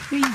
Preview.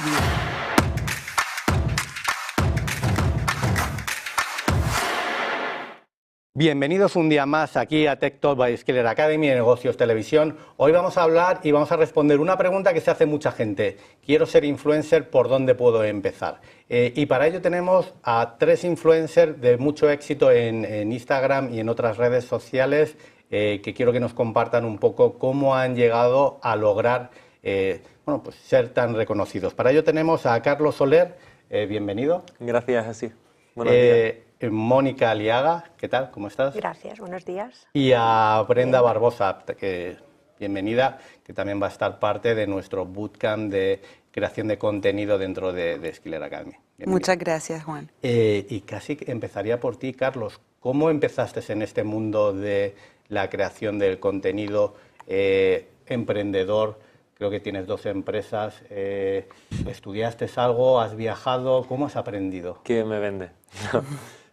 Bienvenidos un día más aquí a Tech Talk by Skiller Academy de Negocios Televisión. Hoy vamos a hablar y vamos a responder una pregunta que se hace mucha gente. Quiero ser influencer, ¿por dónde puedo empezar? Y para ello tenemos a 3 influencers de mucho éxito en Instagram y en otras redes sociales que quiero que nos compartan un poco cómo han llegado a lograr pues ser tan reconocidos. Para ello tenemos a Carlos Soler, bienvenido. Gracias, así. Buenos días. Mónica Aliaga, ¿qué tal? ¿Cómo estás? Gracias, buenos días. Y a Brenda Bien. Barbosa, que bienvenida, que también va a estar parte de nuestro bootcamp de creación de contenido dentro de Skiller Academy. Bienvenida. Muchas gracias, Juan. Y casi empezaría por ti, Carlos. ¿Cómo empezaste en este mundo de la creación del contenido emprendedor? Creo que tienes 2 empresas. ¿Estudiaste algo? ¿Has viajado? ¿Cómo has aprendido? ¿Qué me vende?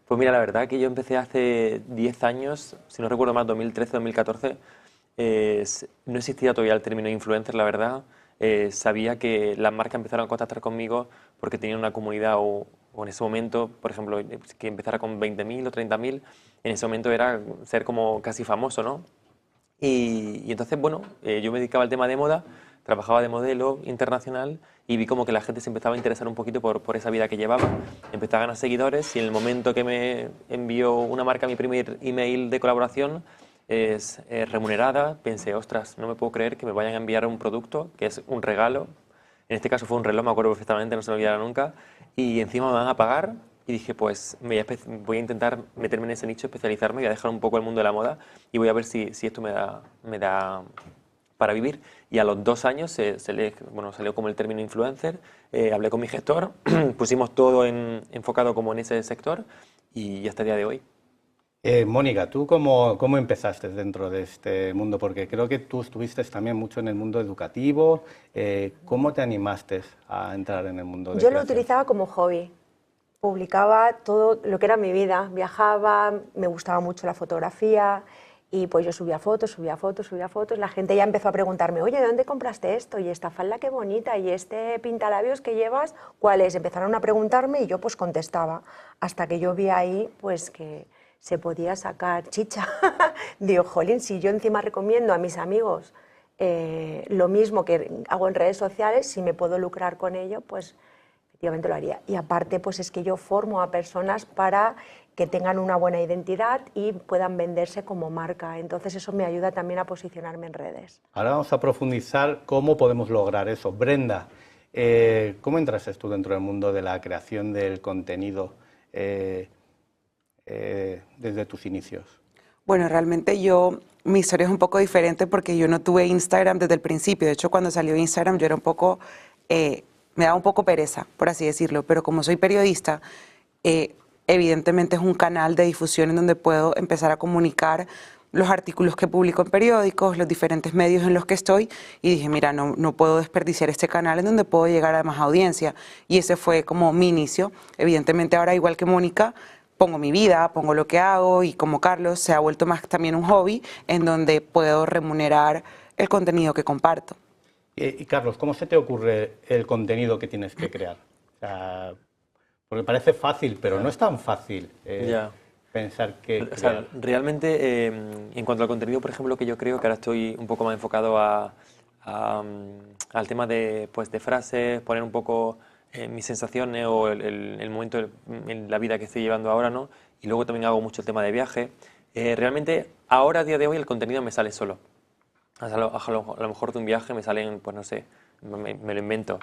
Pues mira, la verdad que yo empecé hace 10 años, si no recuerdo mal, 2013-2014. No existía todavía el término influencer, la verdad. Sabía que las marcas empezaron a contactar conmigo porque tenían una comunidad o en ese momento, por ejemplo, que empezara con 20.000 o 30.000, en ese momento era ser como casi famoso, ¿no? Y entonces, bueno, yo me dedicaba al tema de moda, trabajaba de modelo internacional y vi como que la gente se empezaba a interesar un poquito por esa vida que llevaba. Empecé a ganar seguidores y en el momento que me envió una marca mi primer email de colaboración remunerada, pensé, ostras, no me puedo creer que me vayan a enviar un producto que es un regalo. En este caso fue un reloj, me acuerdo perfectamente, no se me olvidará nunca. Y encima me van a pagar y dije, pues voy a intentar meterme en ese nicho, especializarme, voy a dejar un poco el mundo de la moda y voy a ver si esto me da para vivir. Y a los 2 años salió como el término influencer, hablé con mi gestor, pusimos todo enfocado como en ese sector y hasta el día de hoy. Mónica, ¿tú cómo empezaste dentro de este mundo? Porque creo que tú estuviste también mucho en el mundo educativo. ¿Cómo te animaste a entrar en el mundo de Yo lo creación? utilizaba como hobby. Publicaba todo lo que era mi vida. Viajaba, me gustaba mucho la fotografía y pues yo subía fotos. La gente ya empezó a preguntarme, oye, ¿de dónde compraste esto? Y esta falda qué bonita, y este pintalabios que llevas, ¿cuál es? Empezaron a preguntarme y yo pues contestaba. Hasta que yo vi ahí pues que se podía sacar chicha. Digo, jolín, si yo encima recomiendo a mis amigos lo mismo que hago en redes sociales, si me puedo lucrar con ello, pues efectivamente lo haría. Y aparte, pues es que yo formo a personas para que tengan una buena identidad y puedan venderse como marca. Entonces eso me ayuda también a posicionarme en redes. Ahora vamos a profundizar cómo podemos lograr eso. Brenda, ¿cómo entraste tú dentro del mundo de la creación del contenido desde tus inicios? Bueno, realmente mi historia es un poco diferente porque yo no tuve Instagram desde el principio. De hecho, cuando salió Instagram yo era un poco, me daba un poco pereza, por así decirlo. Pero como soy periodista, evidentemente es un canal de difusión en donde puedo empezar a comunicar los artículos que publico en periódicos, los diferentes medios en los que estoy, y dije, mira, no puedo desperdiciar este canal en donde puedo llegar a más audiencia. Y ese fue como mi inicio. Evidentemente ahora, igual que Mónica, pongo mi vida, pongo lo que hago, y como Carlos, se ha vuelto más también un hobby en donde puedo remunerar el contenido que comparto. Y Carlos, ¿cómo se te ocurre el contenido que tienes que crear? O sea, porque parece fácil, pero no es tan fácil pensar que... O sea, realmente, en cuanto al contenido, por ejemplo, que yo creo que ahora estoy un poco más enfocado al tema de frases, poner un poco mis sensaciones o el momento en la vida que estoy llevando ahora, ¿no? Y luego también hago mucho el tema de viaje. Realmente, ahora, a día de hoy, el contenido me sale solo. O sea, a lo mejor de un viaje me salen, pues no sé, me lo invento,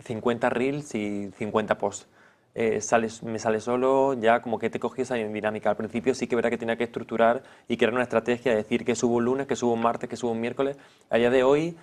50 reels y 50 posts. Me sale solo, ya como que te cogí esa dinámica. Al principio sí que es verdad que tenía que estructurar y crear una estrategia, decir que subo un lunes, que subo un martes, que subo un miércoles. A día de hoy,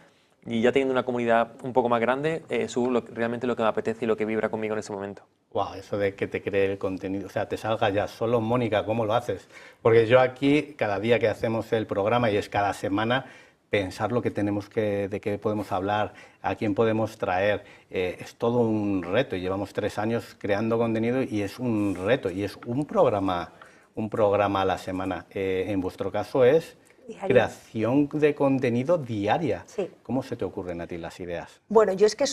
y ya teniendo una comunidad un poco más grande, subo realmente lo que me apetece y lo que vibra conmigo en ese momento. Wow, eso de que te cree el contenido, o sea, te salga ya solo. Mónica, ¿cómo lo haces? Porque yo aquí, cada día que hacemos el programa, y es cada semana, pensar lo que tenemos de qué podemos hablar, a quién podemos traer, es todo un reto. Llevamos 3 años creando contenido y es un reto, y es un programa a la semana. En vuestro caso es creación de contenido diaria. Sí. ¿Cómo se te ocurren a ti las ideas? Bueno, yo es que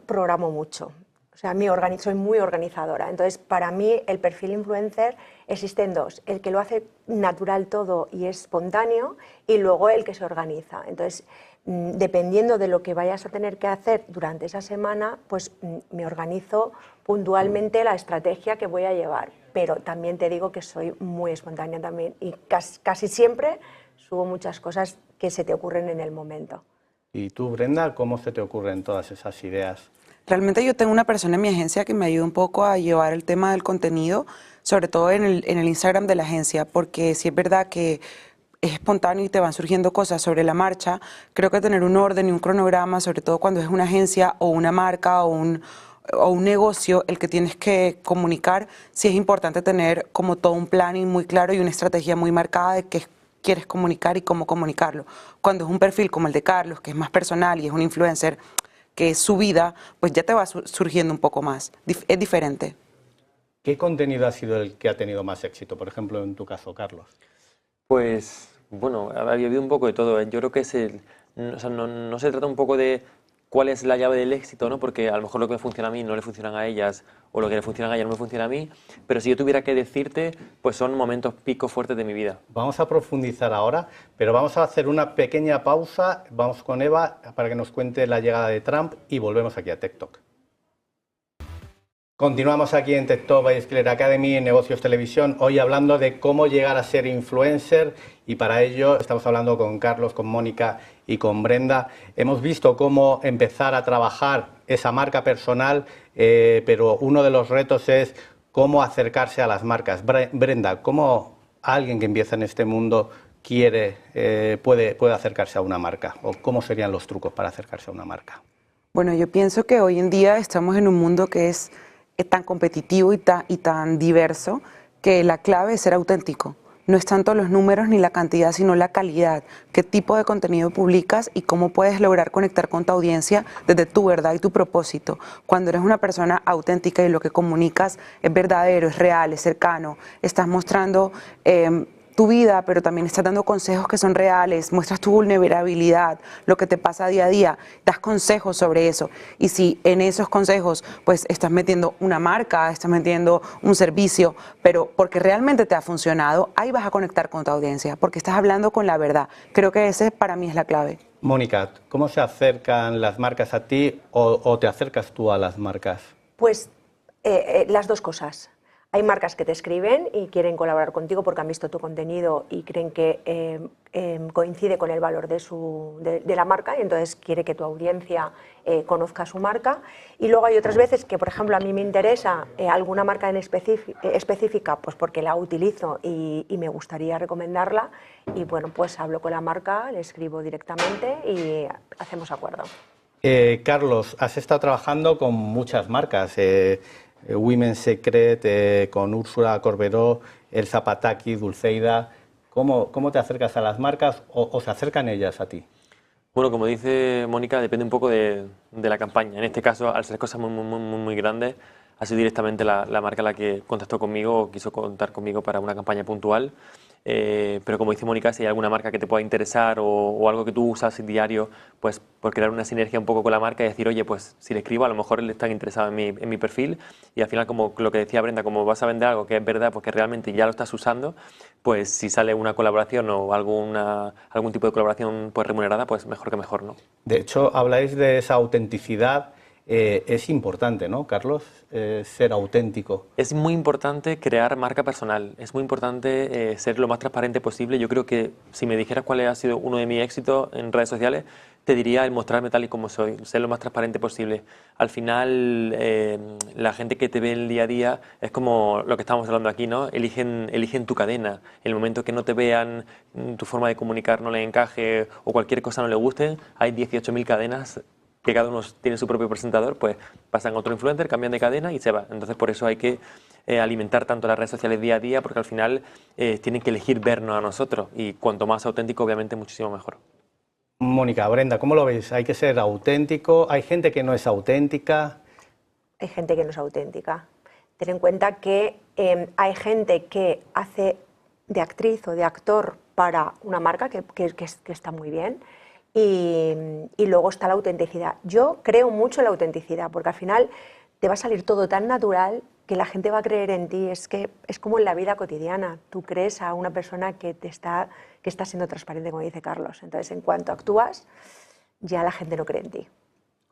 programo mucho. O sea, soy muy organizadora. Entonces, para mí, el perfil influencer existen dos. El que lo hace natural todo y es espontáneo, y luego el que se organiza. Entonces, dependiendo de lo que vayas a tener que hacer durante esa semana, pues me organizo puntualmente la estrategia que voy a llevar. Pero también te digo que soy muy espontánea también y casi siempre subo muchas cosas que se te ocurren en el momento. ¿Y tú, Brenda, cómo se te ocurren todas esas ideas? Realmente yo tengo una persona en mi agencia que me ayuda un poco a llevar el tema del contenido, sobre todo en el Instagram de la agencia, porque sí es verdad que es espontáneo y te van surgiendo cosas sobre la marcha. Creo que tener un orden y un cronograma, sobre todo cuando es una agencia o una marca o un negocio el que tienes que comunicar, sí es importante tener como todo un planning muy claro y una estrategia muy marcada de qué quieres comunicar y cómo comunicarlo. Cuando es un perfil como el de Carlos, que es más personal y es un influencer, que es su vida, pues ya te va surgiendo un poco más. Es diferente. ¿Qué contenido ha sido el que ha tenido más éxito, por ejemplo, en tu caso, Carlos? Pues, bueno, había habido un poco de todo. Yo creo que o sea, no se trata un poco de cuál es la llave del éxito, ¿no? Porque a lo mejor lo que me funciona a mí no le funcionan a ellas, o lo que le funciona a ellas no me funciona a mí, pero si yo tuviera que decirte, pues son momentos picos fuertes de mi vida. Vamos a profundizar ahora, pero vamos a hacer una pequeña pausa. Vamos con Eva para que nos cuente la llegada de Trump y volvemos aquí a TikTok. Continuamos aquí en TikTok by Skiller Academy, en Negocios Televisión, hoy hablando de cómo llegar a ser influencer, y para ello estamos hablando con Carlos, con Mónica y con Brenda. Hemos visto cómo empezar a trabajar esa marca personal, pero uno de los retos es cómo acercarse a las marcas. Brenda, ¿cómo alguien que empieza en este mundo puede acercarse a una marca? ¿O cómo serían los trucos para acercarse a una marca? Bueno, yo pienso que hoy en día estamos en un mundo que es tan competitivo y tan diverso, que la clave es ser auténtico. No es tanto los números ni la cantidad, sino la calidad. Qué tipo de contenido publicas y cómo puedes lograr conectar con tu audiencia desde tu verdad y tu propósito. Cuando eres una persona auténtica y lo que comunicas es verdadero, es real, es cercano, estás mostrando tu vida, pero también estás dando consejos que son reales, muestras tu vulnerabilidad, lo que te pasa día a día, das consejos sobre eso. Y si en esos consejos pues estás metiendo una marca, estás metiendo un servicio, pero porque realmente te ha funcionado, ahí vas a conectar con tu audiencia, porque estás hablando con la verdad. Creo que ese para mí es la clave. Mónica, ¿cómo se acercan las marcas a ti o te acercas tú a las marcas? Pues las dos cosas. Hay marcas que te escriben y quieren colaborar contigo porque han visto tu contenido y creen que coincide con el valor de la marca, y entonces quiere que tu audiencia conozca su marca. Y luego hay otras veces que, por ejemplo, a mí me interesa alguna marca en específica, pues porque la utilizo y me gustaría recomendarla, y bueno, pues hablo con la marca, le escribo directamente y hacemos acuerdo. Carlos, has estado trabajando con muchas marcas. Women's Secret, con Úrsula Corberó, Elsa Pataki, Dulceida. ¿Cómo te acercas a las marcas o se acercan ellas a ti? Bueno, como dice Mónica, depende un poco de la campaña. En este caso, al ser cosas muy grandes, ha sido directamente la marca la que contactó conmigo o quiso contar conmigo para una campaña puntual. Pero como dice Mónica, si hay alguna marca que te pueda interesar o algo que tú usas diario, pues por crear una sinergia un poco con la marca y decir, oye, pues si le escribo, a lo mejor él está interesado en mi perfil, y al final, como lo que decía Brenda, como vas a vender algo que es verdad, porque realmente ya lo estás usando, pues si sale una colaboración o algún tipo de colaboración pues remunerada, pues mejor que mejor, ¿no? De hecho, habláis de esa autenticidad. Es importante, ¿no, Carlos? Ser auténtico. Es muy importante crear marca personal, es muy importante ser lo más transparente posible. Yo creo que si me dijeras cuál ha sido uno de mis éxitos en redes sociales, te diría el mostrarme tal y como soy, ser lo más transparente posible. Al final, la gente que te ve el día a día es como lo que estamos hablando aquí, ¿no? Eligen tu cadena. En el momento que no te vean, tu forma de comunicar no les encaje o cualquier cosa no le guste, hay 18.000 cadenas que cada uno tiene su propio presentador, pues pasan a otro influencer, cambian de cadena y se va. Entonces, por eso hay que alimentar tanto las redes sociales día a día, porque al final tienen que elegir vernos a nosotros, y cuanto más auténtico, obviamente, muchísimo mejor. Mónica, Brenda, ¿cómo lo veis? ¿Hay que ser auténtico? ¿Hay gente que no es auténtica? Hay gente que no es auténtica. Ten en cuenta que hay gente que hace de actriz o de actor para una marca que está muy bien. Y luego está la autenticidad. Yo creo mucho en la autenticidad, porque al final te va a salir todo tan natural que la gente va a creer en ti. Es que es como en la vida cotidiana. Tú crees a una persona que está siendo transparente, como dice Carlos. Entonces, en cuanto actúas, ya la gente no cree en ti.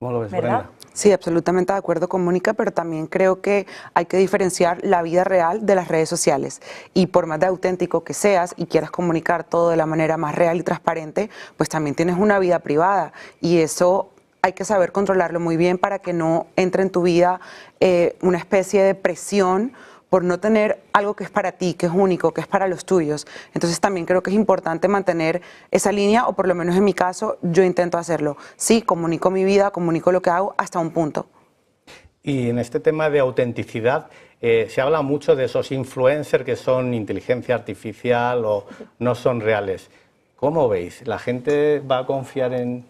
¿Cómo lo ves, ¿Verdad? Brenda? Sí, absolutamente de acuerdo con Mónica, pero también creo que hay que diferenciar la vida real de las redes sociales. Y por más de auténtico que seas y quieras comunicar todo de la manera más real y transparente, pues también tienes una vida privada. Y eso hay que saber controlarlo muy bien para que no entre en tu vida una especie de presión por no tener algo que es para ti, que es único, que es para los tuyos. Entonces también creo que es importante mantener esa línea, o por lo menos en mi caso, yo intento hacerlo. Sí, comunico mi vida, comunico lo que hago hasta un punto. Y en este tema de autenticidad, se habla mucho de esos influencers que son inteligencia artificial o no son reales. ¿Cómo veis? ¿La gente va a confiar en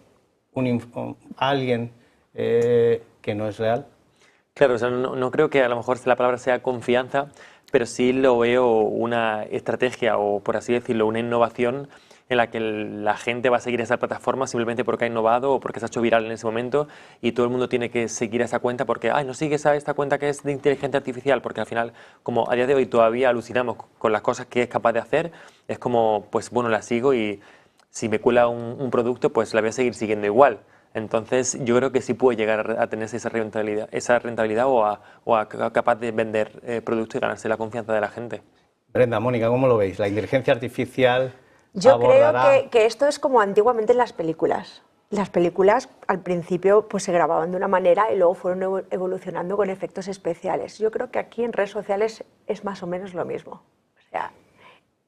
alguien que no es real? Claro, o sea, no creo que a lo mejor la palabra sea confianza, pero sí lo veo una estrategia o, por así decirlo, una innovación en la que la gente va a seguir esa plataforma simplemente porque ha innovado o porque se ha hecho viral en ese momento, y todo el mundo tiene que seguir a esa cuenta porque, ay, no sigues a esta cuenta que es de inteligencia artificial, porque al final, como a día de hoy todavía alucinamos con las cosas que es capaz de hacer, es como, pues bueno, la sigo y si me cuela un producto, pues la voy a seguir siguiendo igual. Entonces, yo creo que sí puede llegar a tener esa rentabilidad o a capaz de vender productos y ganarse la confianza de la gente. Brenda, Mónica, ¿cómo lo veis? ¿La inteligencia artificial Yo abordará? creo que esto es como antiguamente en las películas. Las películas al principio pues se grababan de una manera y luego fueron evolucionando con efectos especiales. Yo creo que aquí en redes sociales es más o menos lo mismo. O sea,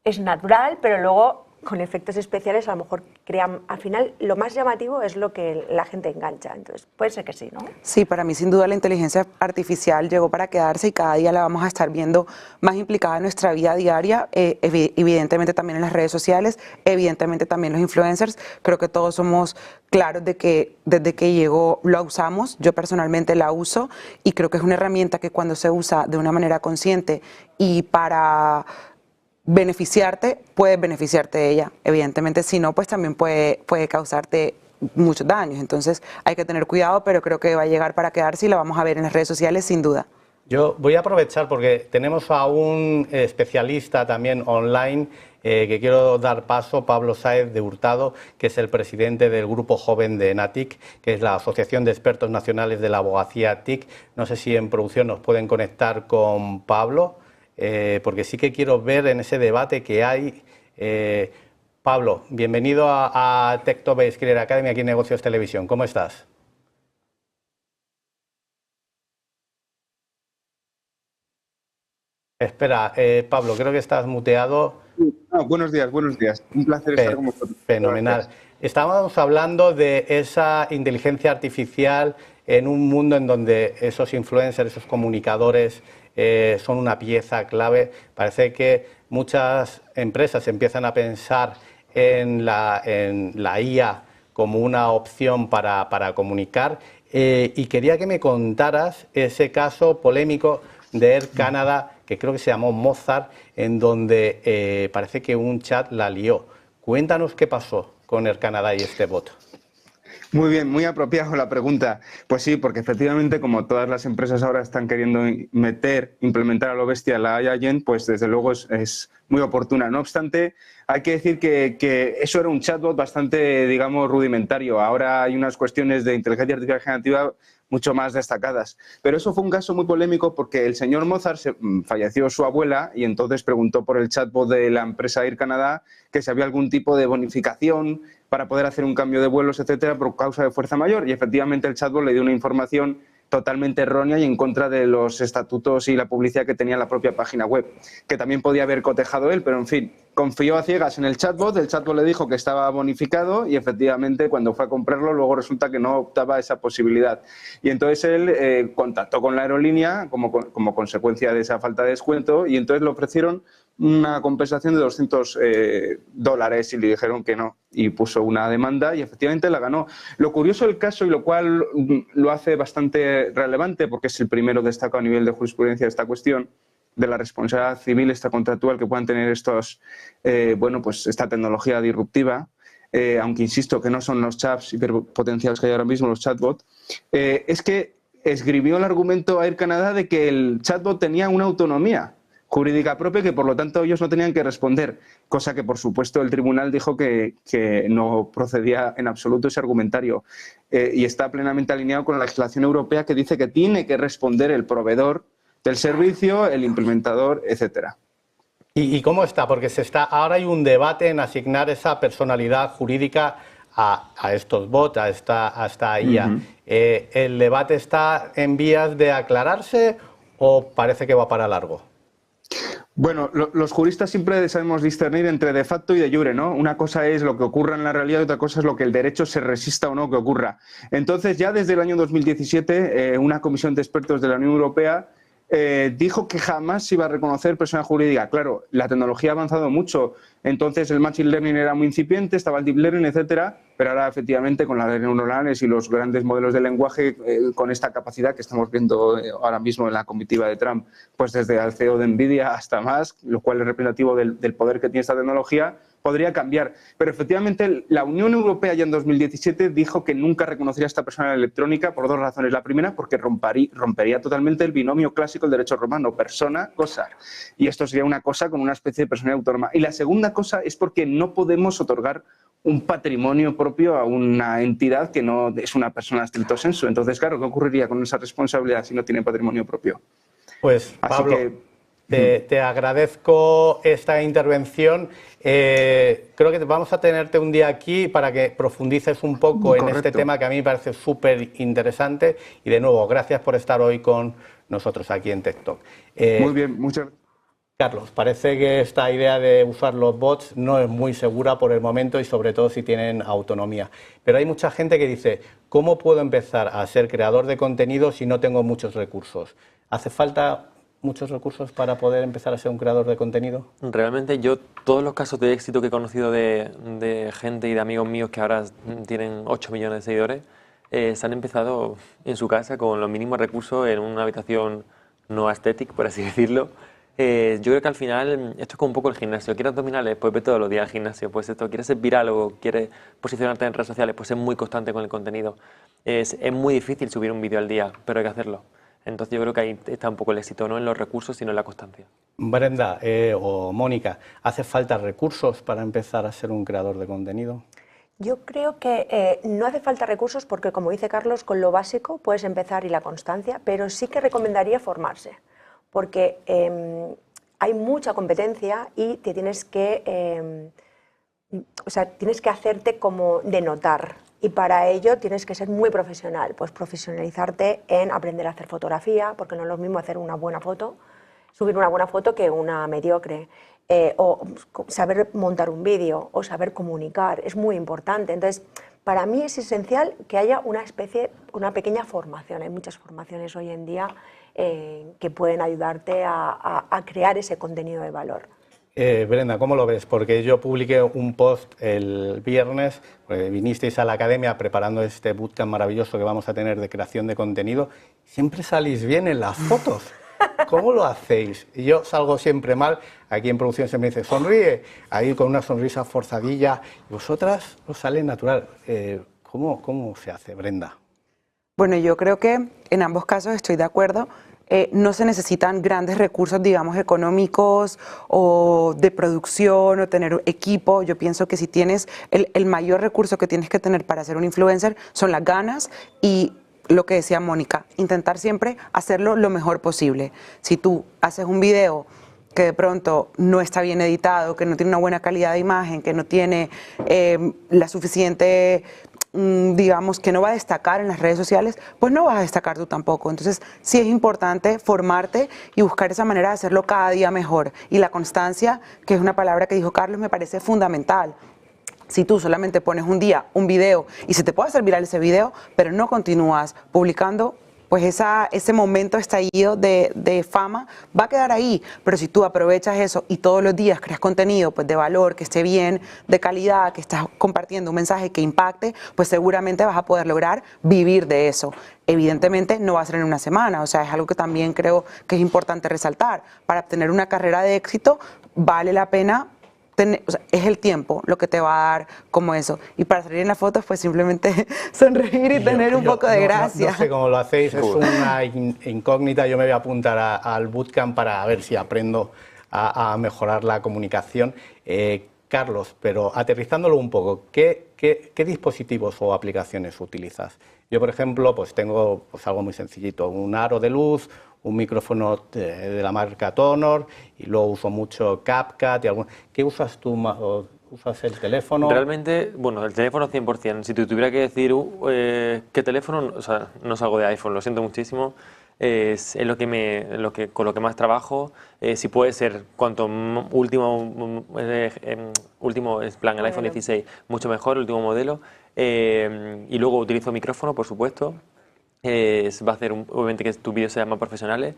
es natural, pero luego con efectos especiales a lo mejor crean, al final lo más llamativo es lo que la gente engancha, entonces puede ser que sí, ¿no? Sí, para mí sin duda la inteligencia artificial llegó para quedarse y cada día la vamos a estar viendo más implicada en nuestra vida diaria, evidentemente también en las redes sociales, evidentemente también los influencers. Creo que todos somos claros de que desde que llegó la usamos, yo personalmente la uso y creo que es una herramienta que cuando se usa de una manera consciente y para beneficiarte, puedes beneficiarte de ella. Evidentemente, si no, pues también puede causarte muchos daños. Entonces, hay que tener cuidado, pero creo que va a llegar para quedarse y la vamos a ver en las redes sociales, sin duda. Yo voy a aprovechar porque tenemos a un especialista también online que quiero dar paso, Pablo Sáez de Hurtado, que es el presidente del Grupo Joven de NATIC, que es la Asociación de Expertos Nacionales de la Abogacía TIC. No sé si en producción nos pueden conectar con Pablo, porque sí que quiero ver en ese debate que hay. Pablo, bienvenido a Tech Top Skiller Academy, aquí en Negocios Televisión. ¿Cómo estás? Espera, Pablo, creo que estás muteado. Buenos días, buenos días. Un placer estar con vosotros. Fenomenal. Gracias. Estábamos hablando de esa inteligencia artificial en un mundo en donde esos influencers, esos comunicadores son una pieza clave. Parece que muchas empresas empiezan a pensar en la IA como una opción para comunicar. Y quería que me contaras ese caso polémico de Air Canada, que creo que se llamó Mozart, en donde parece que un chat la lió. Cuéntanos qué pasó con Air Canada y este bot. Muy bien, muy apropiado la pregunta. Pues sí, porque efectivamente, como todas las empresas ahora están queriendo implementar a lo bestia la AI Agent, pues desde luego es muy oportuna. No obstante, hay que decir que eso era un chatbot bastante, digamos, rudimentario. Ahora hay unas cuestiones de inteligencia artificial generativa mucho más destacadas. Pero eso fue un caso muy polémico porque el señor Mozart falleció su abuela y entonces preguntó por el chatbot de la empresa Air Canada que si había algún tipo de bonificación para poder hacer un cambio de vuelos, etcétera, por causa de fuerza mayor. Y efectivamente el chatbot le dio una información totalmente errónea y en contra de los estatutos y la publicidad que tenía la propia página web, que también podía haber cotejado él, pero en fin, confió a ciegas en el chatbot le dijo que estaba bonificado y efectivamente cuando fue a comprarlo luego resulta que no optaba a esa posibilidad. Y entonces él contactó con la aerolínea como consecuencia de esa falta de descuento y entonces le ofrecieron una compensación de $200 y le dijeron que no y puso una demanda y efectivamente la ganó. Lo curioso del caso y lo cual lo hace bastante relevante porque es el primero destacado a nivel de jurisprudencia de esta cuestión de la responsabilidad civil extracontractual que puedan tener bueno, pues esta tecnología disruptiva, aunque insisto que no son los chats hiperpotenciales que hay ahora mismo, los chatbots, es que escribió el argumento Air Canada de que el chatbot tenía una autonomía jurídica propia, que por lo tanto ellos no tenían que responder, cosa que por supuesto el tribunal dijo que no procedía en absoluto ese argumentario, y está plenamente alineado con la legislación europea que dice que tiene que responder el proveedor del servicio, el implementador, etcétera. ¿Y cómo está? Porque ahora hay un debate en asignar esa personalidad jurídica a estos bots, a esta IA. ¿El debate está en vías de aclararse o parece que va para largo? Bueno, los juristas siempre sabemos discernir entre de facto y de jure, ¿no? Una cosa es lo que ocurra en la realidad y otra cosa es lo que el derecho se resista o no que ocurra. Entonces, ya desde el año 2017, una comisión de expertos de la Unión Europea dijo que jamás se iba a reconocer persona jurídica. Claro, la tecnología ha avanzado mucho, entonces el machine learning era muy incipiente, estaba el deep learning, etcétera, pero ahora efectivamente con las redes neuronales y los grandes modelos de lenguaje, con esta capacidad que estamos viendo ahora mismo en la comitiva de Trump, pues desde el CEO de Nvidia hasta más, lo cual es representativo del poder que tiene esta tecnología, podría cambiar. Pero efectivamente la Unión Europea ya en 2017 dijo que nunca reconocería a esta persona electrónica por dos razones. La primera, porque rompería totalmente el binomio clásico del derecho romano, persona-cosa. Y esto sería una cosa con una especie de personalidad autónoma. Y la segunda cosa es porque no podemos otorgar un patrimonio propio a una entidad que no es una persona estricto sensu. Entonces, claro, ¿qué ocurriría con esa responsabilidad si no tiene patrimonio propio? Pues, Pablo, te agradezco esta intervención. Creo que vamos a tenerte un día aquí para que profundices un poco en este tema que a mí me parece súper interesante. Y de nuevo, gracias por estar hoy con nosotros aquí en TechTalk. Muy bien, muchas gracias. Carlos, parece que esta idea de usar los bots no es muy segura por el momento y sobre todo si tienen autonomía. Pero hay mucha gente que dice, ¿cómo puedo empezar a ser creador de contenido si no tengo muchos recursos? ¿Hace falta muchos recursos para poder empezar a ser un creador de contenido? Realmente yo, todos los casos de éxito que he conocido de gente y de amigos míos que ahora tienen 8 millones de seguidores, se han empezado en su casa con los mínimos recursos en una habitación no estética, por así decirlo. Yo creo que al final esto es como un poco el gimnasio. ¿Quieres abdominales? Pues ve todos los días al gimnasio. Pues esto, ¿quieres ser viral o quieres posicionarte en redes sociales? Pues es muy constante con el contenido. Es muy difícil subir un vídeo al día, pero hay que hacerlo. Entonces yo creo que ahí está un poco el éxito, no en los recursos, sino en la constancia. Brenda o Mónica, ¿hace falta recursos para empezar a ser un creador de contenido? Yo creo que no hace falta recursos porque, como dice Carlos, con lo básico puedes empezar y la constancia, pero sí que recomendaría formarse, porque hay mucha competencia y te tienes que, tienes que hacerte como de notar. Y para ello tienes que ser muy profesional, pues profesionalizarte en aprender a hacer fotografía, porque no es lo mismo hacer una buena foto, subir una buena foto que una mediocre, o saber montar un vídeo, o saber comunicar, es muy importante. Entonces, para mí es esencial que haya una pequeña formación. Hay muchas formaciones hoy en día que pueden ayudarte a crear ese contenido de valor. Brenda, ¿cómo lo ves? Porque yo publiqué un post el viernes, porque vinisteis a la academia preparando este bootcamp maravilloso que vamos a tener de creación de contenido. Siempre salís bien en las fotos. ¿Cómo lo hacéis? Y yo salgo siempre mal. Aquí en producción se me dice, sonríe, ahí con una sonrisa forzadilla. Y vosotras os sale natural. ¿Cómo se hace, Brenda? Bueno, yo creo que en ambos casos estoy de acuerdo. No se necesitan grandes recursos, digamos, económicos o de producción o tener equipo. Yo pienso que si tienes el mayor recurso que tienes que tener para ser un influencer son las ganas y lo que decía Mónica, intentar siempre hacerlo lo mejor posible. Si tú haces un video que de pronto no está bien editado, que no tiene una buena calidad de imagen, que no tiene la suficiente, digamos, que no va a destacar en las redes sociales, pues no vas a destacar tú tampoco. Entonces sí es importante formarte y buscar esa manera de hacerlo cada día mejor. Y la constancia, que es una palabra que dijo Carlos, me parece fundamental. Si tú solamente pones un día un video y se te puede hacer viral ese video, pero no continúas publicando, pues ese momento estallido de fama va a quedar ahí, pero si tú aprovechas eso y todos los días creas contenido pues de valor, que esté bien, de calidad, que estás compartiendo un mensaje que impacte, pues seguramente vas a poder lograr vivir de eso. Evidentemente no va a ser en una semana, o sea, es algo que también creo que es importante resaltar. Para obtener una carrera de éxito vale la pena o sea, es el tiempo lo que te va a dar como eso. Y para salir en las fotos, pues simplemente sonreír y tener un poco de gracia. No sé cómo lo hacéis, es una incógnita. Yo me voy a apuntar al bootcamp para ver si aprendo a mejorar la comunicación. Carlos, pero aterrizándolo un poco, ¿qué dispositivos o aplicaciones utilizas? Yo, por ejemplo, pues tengo pues algo muy sencillito, un aro de luz, un micrófono de la marca Tonor y luego uso mucho CapCut y algún... ¿Qué usas tú más? ¿Usas el teléfono? Realmente, bueno, el teléfono 100%. Si te tuviera que decir qué teléfono, o sea, no salgo de iPhone, lo siento muchísimo. Es con lo que más trabajo. Si puede ser cuanto último es plan el iPhone 16, mucho mejor, el último modelo. Y luego utilizo micrófono, por supuesto. Va a hacer obviamente que tus vídeos sean más profesionales.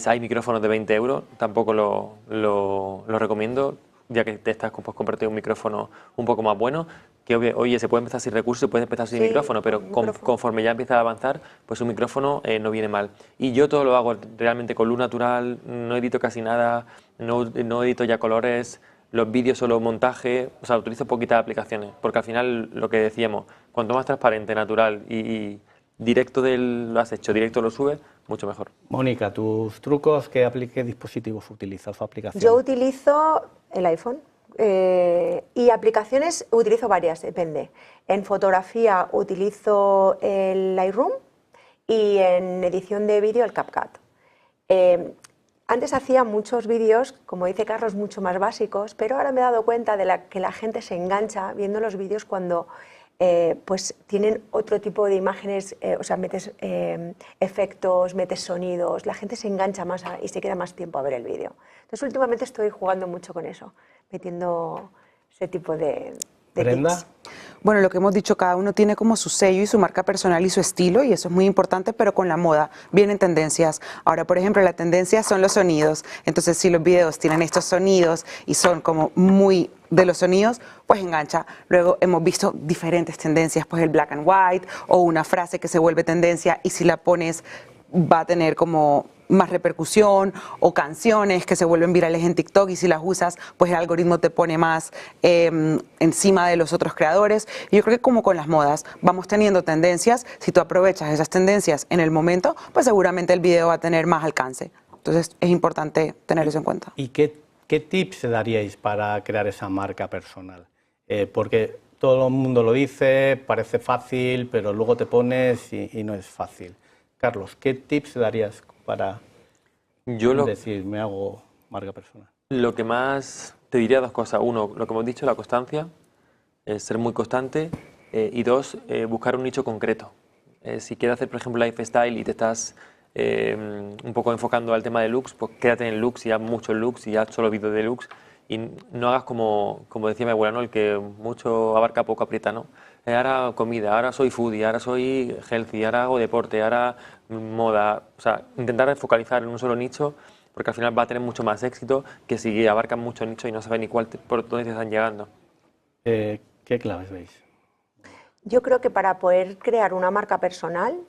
Hay micrófonos de 20 euros, tampoco lo recomiendo, ya que te estás pues, comprarte un micrófono un poco más bueno, que oye, se puede empezar sin recursos, se puede empezar sin micrófono, pero conforme ya empieza a avanzar, pues un micrófono no viene mal. Y yo todo lo hago realmente con luz natural, no edito casi nada, no edito ya colores, los vídeos solo montaje, o sea, utilizo poquitas aplicaciones, porque al final lo que decíamos, cuanto más transparente, natural y directo lo has hecho, directo lo subes, mucho mejor. Mónica, tus trucos, ¿qué dispositivos utilizas o aplicaciones? Yo utilizo el iPhone y aplicaciones utilizo varias, depende. En fotografía utilizo el Lightroom y en edición de vídeo el CapCut. Antes hacía muchos vídeos, como dice Carlos, mucho más básicos, pero ahora me he dado cuenta de que la gente se engancha viendo los vídeos cuando pues tienen otro tipo de imágenes, o sea, metes efectos, metes sonidos, la gente se engancha más y se queda más tiempo a ver el vídeo. Entonces últimamente estoy jugando mucho con eso, metiendo ese tipo de ¿Brenda? tips. Bueno, lo que hemos dicho, cada uno tiene como su sello y su marca personal y su estilo, y eso es muy importante, pero con la moda vienen tendencias. Ahora, por ejemplo, la tendencia son los sonidos. Entonces, si los videos tienen estos sonidos y son como muy de los sonidos, pues engancha. Luego hemos visto diferentes tendencias, pues el black and white o una frase que se vuelve tendencia y si la pones va a tener como más repercusión, o canciones que se vuelven virales en TikTok y si las usas, pues el algoritmo te pone más encima de los otros creadores. Y yo creo que como con las modas, vamos teniendo tendencias, si tú aprovechas esas tendencias en el momento, pues seguramente el video va a tener más alcance. Entonces es importante tener eso en cuenta. ¿Y qué tips daríais para crear esa marca personal? Porque todo el mundo lo dice, parece fácil, pero luego te pones y no es fácil. Carlos, ¿qué tips darías para decir, me hago marca personal? Lo que más te diría dos cosas. Uno, lo que hemos dicho, la constancia, ser muy constante. Y dos, buscar un nicho concreto. Si quieres hacer, por ejemplo, lifestyle y te estás un poco enfocando al tema de looks, pues quédate en looks y haz muchos looks y haz solo vídeos de looks. Y no hagas como decía mi abuela, ¿no? El que mucho abarca, poco aprieta, ¿no? Ahora comida, ahora soy foodie, ahora soy healthy, ahora hago deporte, ahora moda. O sea, intentar focalizar en un solo nicho, porque al final va a tener mucho más éxito que si abarcan muchos nichos y no sabes ni por dónde te están llegando. ¿Qué claves veis? Yo creo que para poder crear una marca personal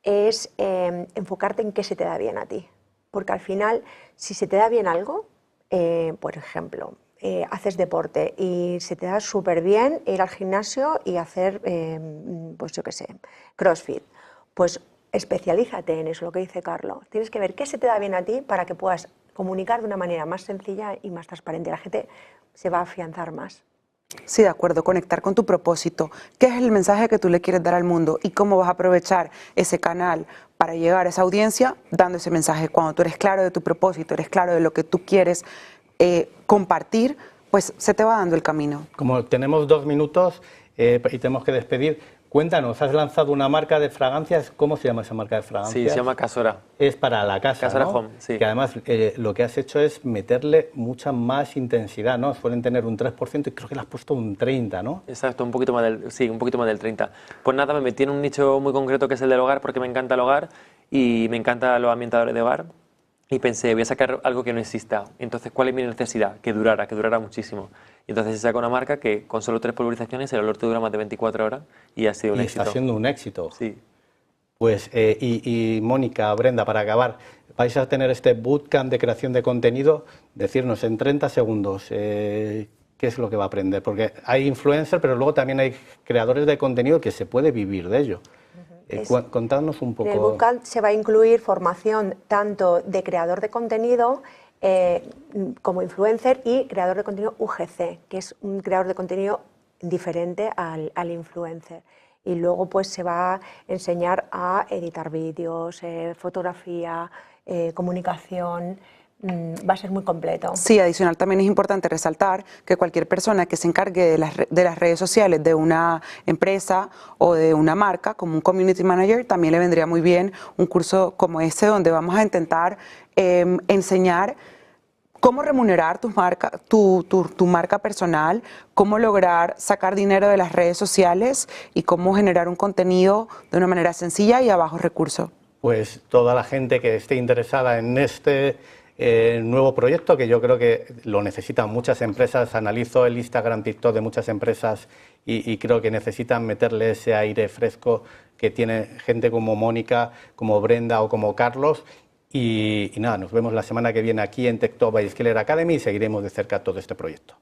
es enfocarte en qué se te da bien a ti. Porque al final, si se te da bien algo, por ejemplo, haces deporte y se te da súper bien ir al gimnasio y hacer, pues yo qué sé, CrossFit, pues especialízate en eso, lo que dice Carlos. Tienes que ver qué se te da bien a ti para que puedas comunicar de una manera más sencilla y más transparente. La gente se va a afianzar más. Sí, de acuerdo, conectar con tu propósito. ¿Qué es el mensaje que tú le quieres dar al mundo? ¿Y cómo vas a aprovechar ese canal para llegar a esa audiencia dando ese mensaje? Cuando tú eres claro de tu propósito, eres claro de lo que tú quieres compartir, pues se te va dando el camino. Como tenemos 2 minutos y tenemos que despedir, Cuéntanos, has lanzado una marca de fragancias, ¿cómo se llama esa marca de fragancias? Sí, se llama Casora. Es para la casa, Casora ¿no? Home, sí. Que además lo que has hecho es meterle mucha más intensidad, ¿no? Suelen tener un 3% y creo que le has puesto un 30%, ¿no? Exacto, un poquito más del 30%. Pues nada, me metí en un nicho muy concreto que es el del hogar, porque me encanta el hogar y me encantan los ambientadores de hogar. Y pensé, voy a sacar algo que no exista. Entonces, ¿cuál es mi necesidad? Que durara muchísimo. Y entonces se saca una marca que con solo 3 pulverizaciones el olor te dura más de 24 horas y ha sido un éxito. Está siendo un éxito. Sí. Pues, y Mónica, Brenda, para acabar, vais a tener este bootcamp de creación de contenido. Decirnos en 30 segundos qué es lo que va a aprender. Porque hay influencers, pero luego también hay creadores de contenido que se puede vivir de ello. Contadnos un poco. En el bootcamp se va a incluir formación tanto de creador de contenido como influencer y creador de contenido UGC, que es un creador de contenido diferente al influencer. Y luego pues se va a enseñar a editar vídeos, fotografía, comunicación. Va a ser muy completo. Sí, adicional también es importante resaltar que cualquier persona que se encargue de las redes sociales de una empresa o de una marca, como un community manager, también le vendría muy bien un curso como este, donde vamos a intentar enseñar cómo remunerar tu marca personal, cómo lograr sacar dinero de las redes sociales y cómo generar un contenido de una manera sencilla y a bajos recursos. Pues toda la gente que esté interesada en este nuevo proyecto, que yo creo que lo necesitan muchas empresas. Analizo el Instagram, TikTok de muchas empresas y creo que necesitan meterle ese aire fresco que tiene gente como Mónica, como Brenda o como Carlos. Y nada, nos vemos la semana que viene aquí en TikTok by Skeller Academy y seguiremos de cerca todo este proyecto.